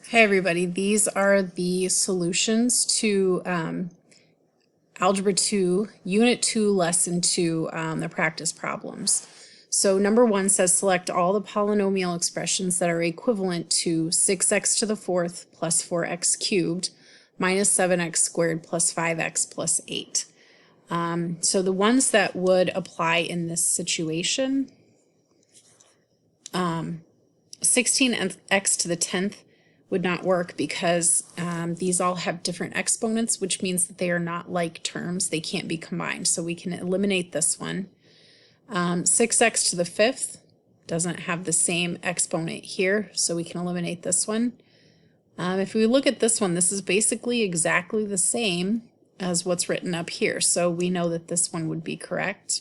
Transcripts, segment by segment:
Hey everybody, these are the solutions to Algebra 2, Unit 2, Lesson 2, the practice problems. So number 1 says select all the polynomial expressions that are equivalent to 6x to the fourth plus 4x cubed minus 7x squared plus 5x plus 8. So the ones that would apply in this situation, 16x to the 10th would not work because these all have different exponents, which means that they are not like terms. They can't be combined. So we can eliminate this one. 6x to the 5th doesn't have the same exponent here, so we can eliminate this one. If we look at this one, this is basically exactly the same as what's written up here. So we know that this one would be correct.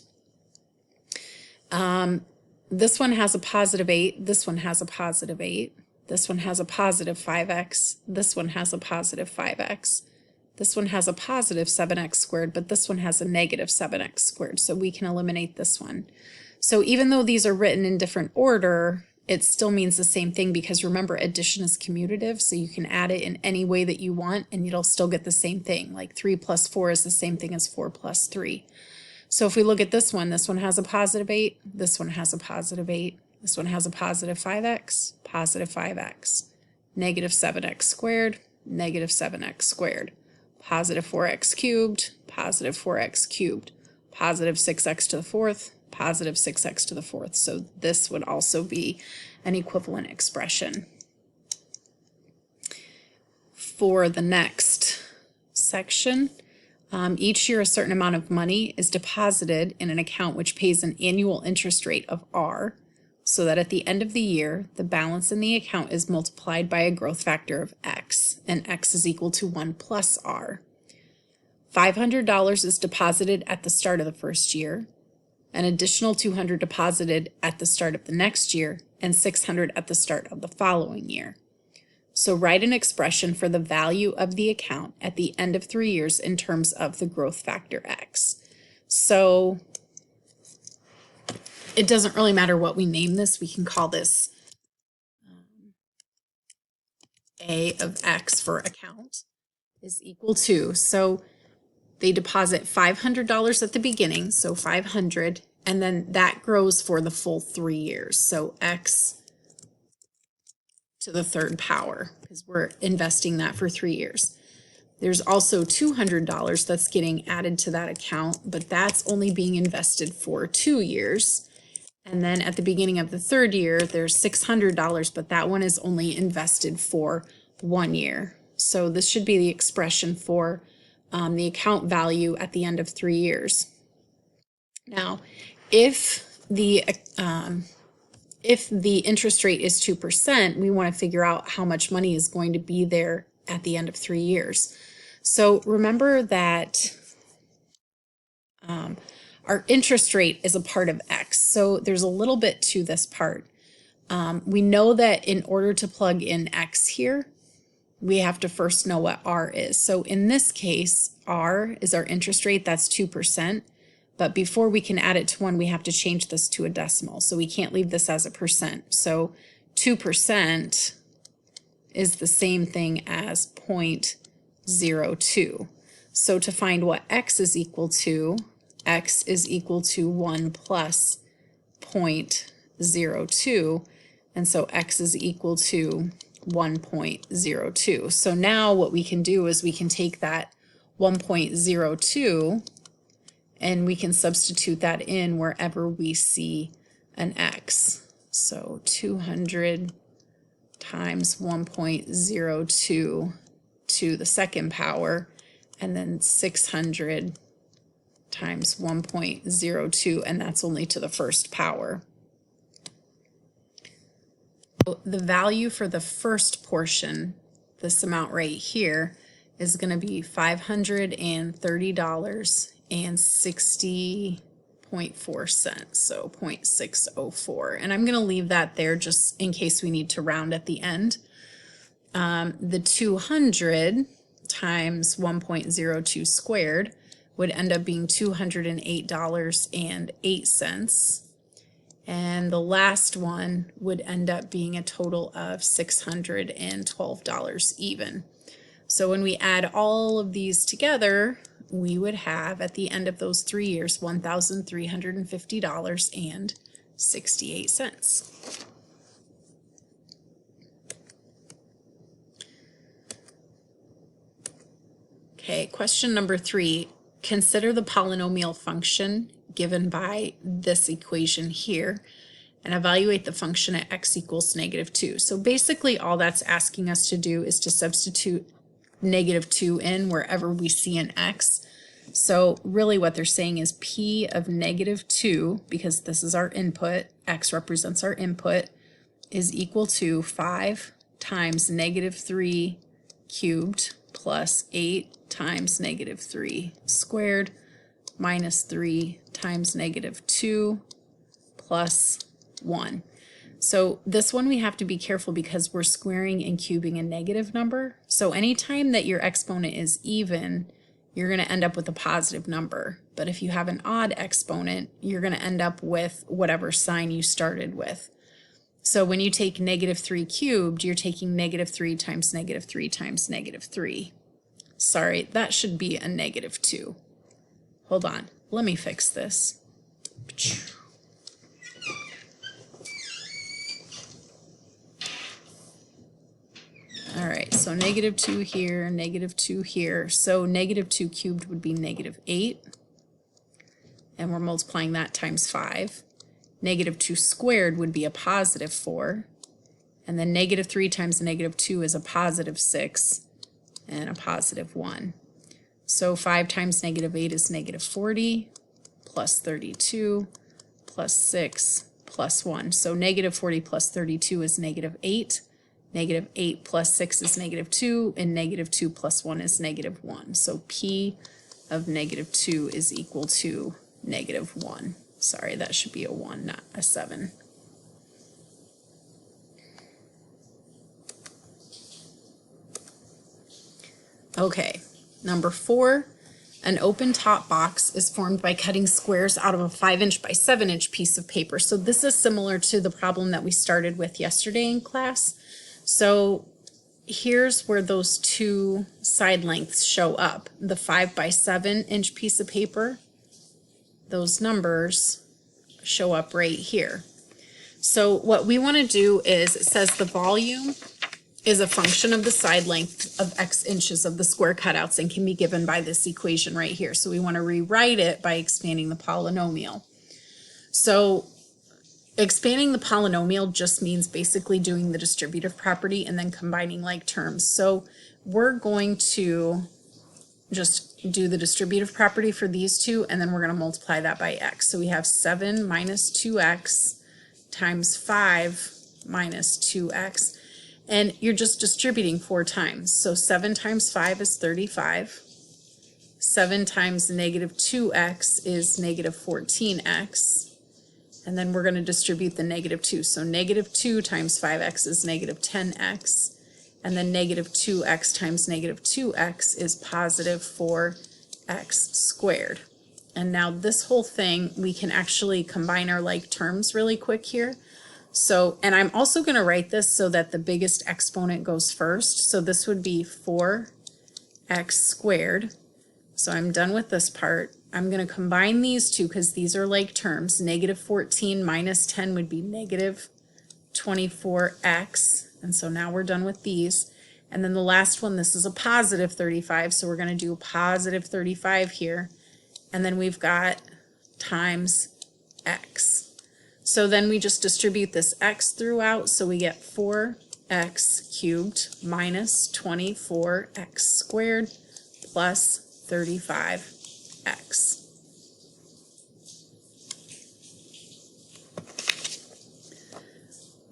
This one has a positive 8. This one has a positive 8. This one has a positive 5x. This one has a positive 5x. This one has a positive 7x squared, but this one has a negative 7x squared. So we can eliminate this one. So even though these are written in different order, it still means the same thing because remember, addition is commutative. So you can add it in any way that you want and you'll still get the same thing. Like 3 plus 4 is the same thing as 4 plus 3. So if we look at this one has a positive 8. This one has a positive 8. This one has a positive 5x, positive 5x, negative 7x squared, negative 7x squared, positive 4x cubed, positive 4x cubed, positive 6x to the fourth, positive 6x to the fourth. So this would also be an equivalent expression. For the next section, each year a certain amount of money is deposited in an account which pays an annual interest rate of R, so that at the end of the year, the balance in the account is multiplied by a growth factor of x, and x is equal to 1 plus r. $500 is deposited at the start of the first year, an additional $200 deposited at the start of the next year, and $600 at the start of the following year. So write an expression for the value of the account at the end of 3 years in terms of the growth factor x. So it doesn't really matter what we name this. We can call this A of x for account is equal to, so they deposit $500 at the beginning, so 500, and then that grows for the full 3 years. So x to the third power, because we're investing that for 3 years. There's also $200 that's getting added to that account, but that's only being invested for 2 years. And then at the beginning of the third year, there's $600, but that one is only invested for 1 year. So this should be the expression for the account value at the end of 3 years. Now, if the interest rate is 2%, we want to figure out how much money is going to be there at the end of 3 years. So remember that our interest rate is a part of x. So there's a little bit to this part. We know that in order to plug in x here, we have to first know what r is. So in this case, r is our interest rate, that's 2%. But before we can add it to 1, we have to change this to a decimal. So we can't leave this as a percent. So 2% is the same thing as 0.02. So to find what x is equal to, x is equal to 1 plus 0.02. And so x is equal to 1.02. So now what we can do is we can take that 1.02 and we can substitute that in wherever we see an x. So 200 times 1.02 to the second power, and then 600 times 1.02, and that's only to the first power. So the value for the first portion, this amount right here, is going to be $530.60.4, so 0.604. And I'm going to leave that there just in case we need to round at the end. The 200 times 1.02 squared would end up being $208.08. And the last one would end up being a total of $612 even. So when we add all of these together, we would have at the end of those 3 years $1,350.68. Okay, question number 3. Consider the polynomial function given by this equation here and evaluate the function at x equals -2. So basically all that's asking us to do is to substitute -2 in wherever we see an x. So really what they're saying is p of -2, because this is our input, x represents our input, is equal to 5 times -3 cubed plus 8 times -3 squared minus 3 times -2 plus 1. So this one we have to be careful because we're squaring and cubing a negative number. So anytime that your exponent is even, you're going to end up with a positive number. But if you have an odd exponent, you're going to end up with whatever sign you started with. So when you take -3 cubed, you're taking -3 times -3 times -3. Sorry, that should be a -2. Hold on, let me fix this. All right, so -2 here, -2 here. So -2 cubed would be -8. And we're multiplying that times 5. -2 squared would be a +4. And then -3 times -2 is a +6 and a +1. So 5 times -8 is -40 plus 32 plus 6 plus 1. So -40 plus 32 is -8. -8 plus 6 is -2, and -2 plus 1 is -1. So P of -2 is equal to -1. Sorry, that should be a 1, not a 7. Okay, number 4. An open top box is formed by cutting squares out of a 5" by 7" piece of paper. So this is similar to the problem that we started with yesterday in class. So here's where those two side lengths show up. The 5" by 7" piece of paper, those numbers show up right here. So what we want to do is, it says the volume is a function of the side length of x inches of the square cutouts and can be given by this equation right here. So we want to rewrite it by expanding the polynomial. So expanding the polynomial just means basically doing the distributive property and then combining like terms. So we're going to just do the distributive property for these two, and then we're going to multiply that by x. So we have 7 minus 2x times 5 minus 2x. And you're just distributing 4 times. So 7 times 5 is 35. 7 times -2x is -14x. And then we're going to distribute the -2. So -2 times 5x is -10x. And then -2x times -2x is +4x squared. And now this whole thing, we can actually combine our like terms really quick here. So, and I'm also going to write this so that the biggest exponent goes first. So this would be 4x squared. So I'm done with this part. I'm going to combine these two because these are like terms. -14 minus 10 would be -24x. And so now we're done with these. And then the last one, this is a +35. So we're going to do a +35 here. And then we've got times x. So then we just distribute this x throughout, so we get 4x cubed minus 24x squared plus 35x.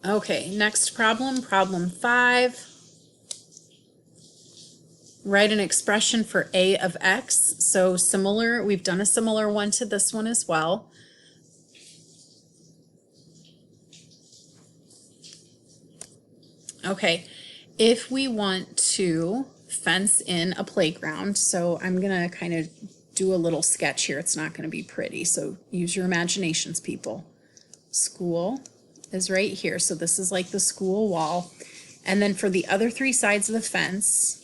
Okay, next problem, problem 5. Write an expression for a of x. So similar, we've done a similar one to this one as well. Okay, if we want to fence in a playground, so I'm going to kind of do a little sketch here. It's not going to be pretty, so use your imaginations, people. school is right here. So this is like the school wall. And then for the other three sides of the fence,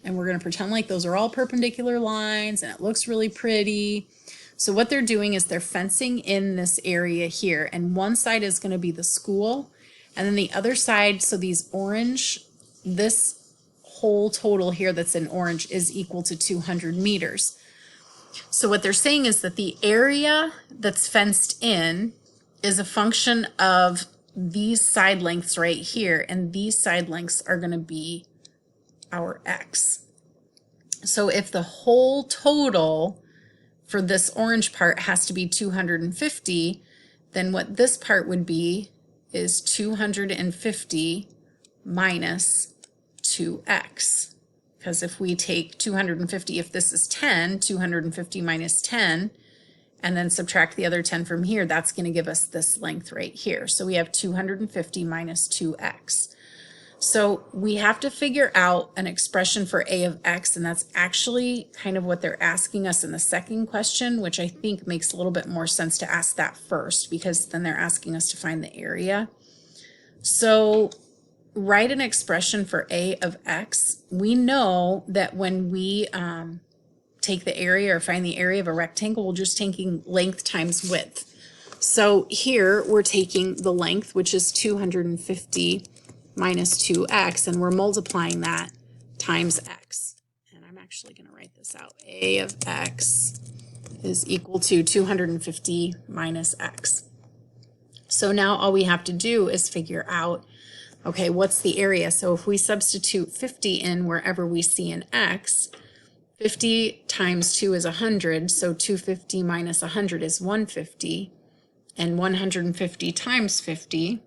and we're going to pretend like those are all perpendicular lines and it looks really pretty. So what they're doing is they're fencing in this area here, and one side is going to be the school, and then the other side, so these orange, this whole total here that's in orange is equal to 200 meters. So what they're saying is that the area that's fenced in is a function of these side lengths right here, and these side lengths are going to be our x. So if the whole total for this orange part has to be 250, then what this part would be is 250 minus 2x. Because if we take 250, if this is 10, 250 minus 10, and then subtract the other 10 from here, that's going to give us this length right here. So we have 250 minus 2x. So we have to figure out an expression for a of x, and that's actually kind of what they're asking us in the second question, which I think makes a little bit more sense to ask that first, because then they're asking us to find the area. So write an expression for a of x. We know that when we take the area or find the area of a rectangle, we're just taking length times width. So here we're taking the length, which is 250 minus 2x, and we're multiplying that times x. And I'm actually going to write this out. A of x is equal to 250 minus x. So now all we have to do is figure out, okay, what's the area? So if we substitute 50 in wherever we see an x, 50 times 2 is 100, so 250 minus 100 is 150, and 150 times 50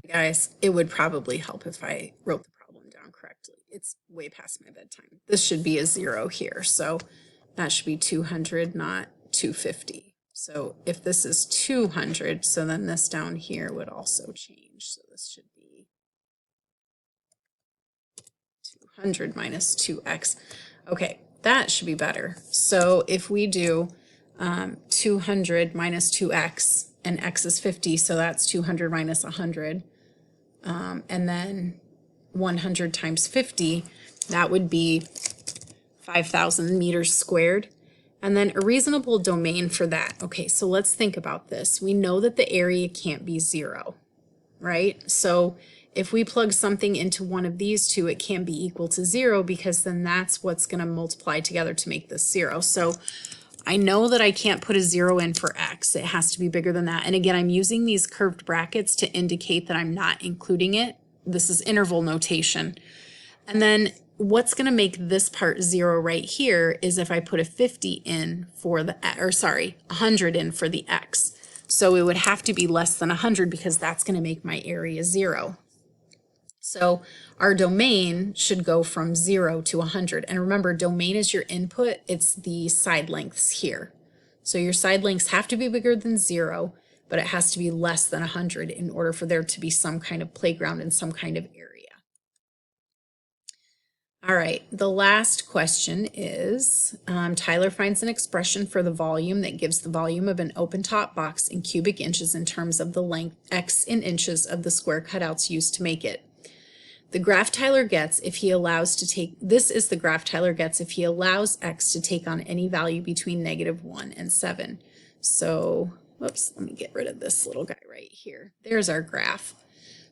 guys, it would probably help if I wrote the problem down correctly. It's way past my bedtime. This should be a 0 here, so that should be 200, not 250. So if this is 200, so then this down here would also change. So this should be 200 minus 2x. Okay, that should be better. So if we do 200 minus 2x, and x is 50, so that's 200 minus 100. And then 100 times 50, that would be 5,000 meters squared. And then a reasonable domain for that. Okay, so let's think about this. We know that the area can't be 0, right? So if we plug something into one of these two, it can't be equal to 0, because then that's what's going to multiply together to make this 0. So I know that I can't put a 0 in for x. It has to be bigger than that. And again, I'm using these curved brackets to indicate that I'm not including it. This is interval notation. And then what's going to make this part 0 right here is if I put a 50 in for the, or sorry, 100 in for the x. So it would have to be less than 100, because that's going to make my area 0. So our domain should go from 0 to 100. And remember, domain is your input. It's the side lengths here. So your side lengths have to be bigger than 0, but it has to be less than 100 in order for there to be some kind of playground and some kind of area. All right, the last question is, Tyler finds an expression for the volume that gives the volume of an open-top box in cubic inches in terms of the length x in inches of the square cutouts used to make it. The graph Tyler gets if he allows to take, this is the graph Tyler gets if he allows x to take on any value between -1 and 7. So, whoops, let me get rid of this little guy right here. There's our graph.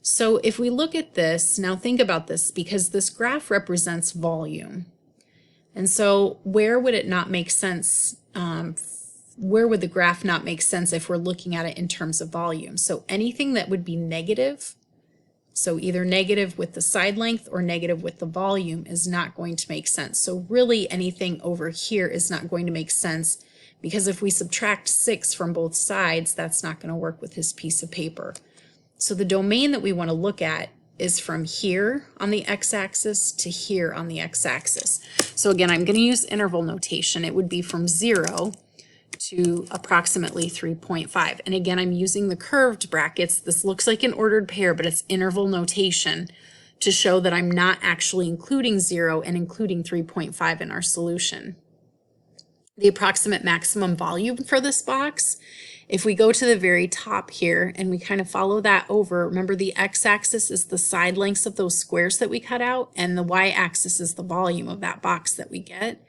So if we look at this, now think about this, because this graph represents volume. And so where would it not make sense? Where would the graph not make sense if we're looking at it in terms of volume? So anything that would be negative, so either negative with the side length or negative with the volume, is not going to make sense. So really anything over here is not going to make sense, because if we subtract 6 from both sides, that's not going to work with this piece of paper. So the domain that we want to look at is from here on the x-axis to here on the x-axis. So again, I'm going to use interval notation. It would be from 0 to approximately 3.5. And again, I'm using the curved brackets. This looks like an ordered pair, but it's interval notation to show that I'm not actually including 0 and including 3.5 in our solution. The approximate maximum volume for this box, if we go to the very top here and we kind of follow that over, remember the x-axis is the side lengths of those squares that we cut out, and the y-axis is the volume of that box that we get.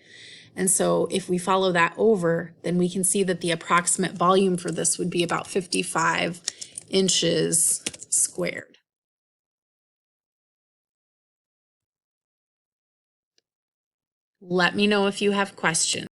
And so if we follow that over, then we can see that the approximate volume for this would be about 55 inches squared. Let me know if you have questions.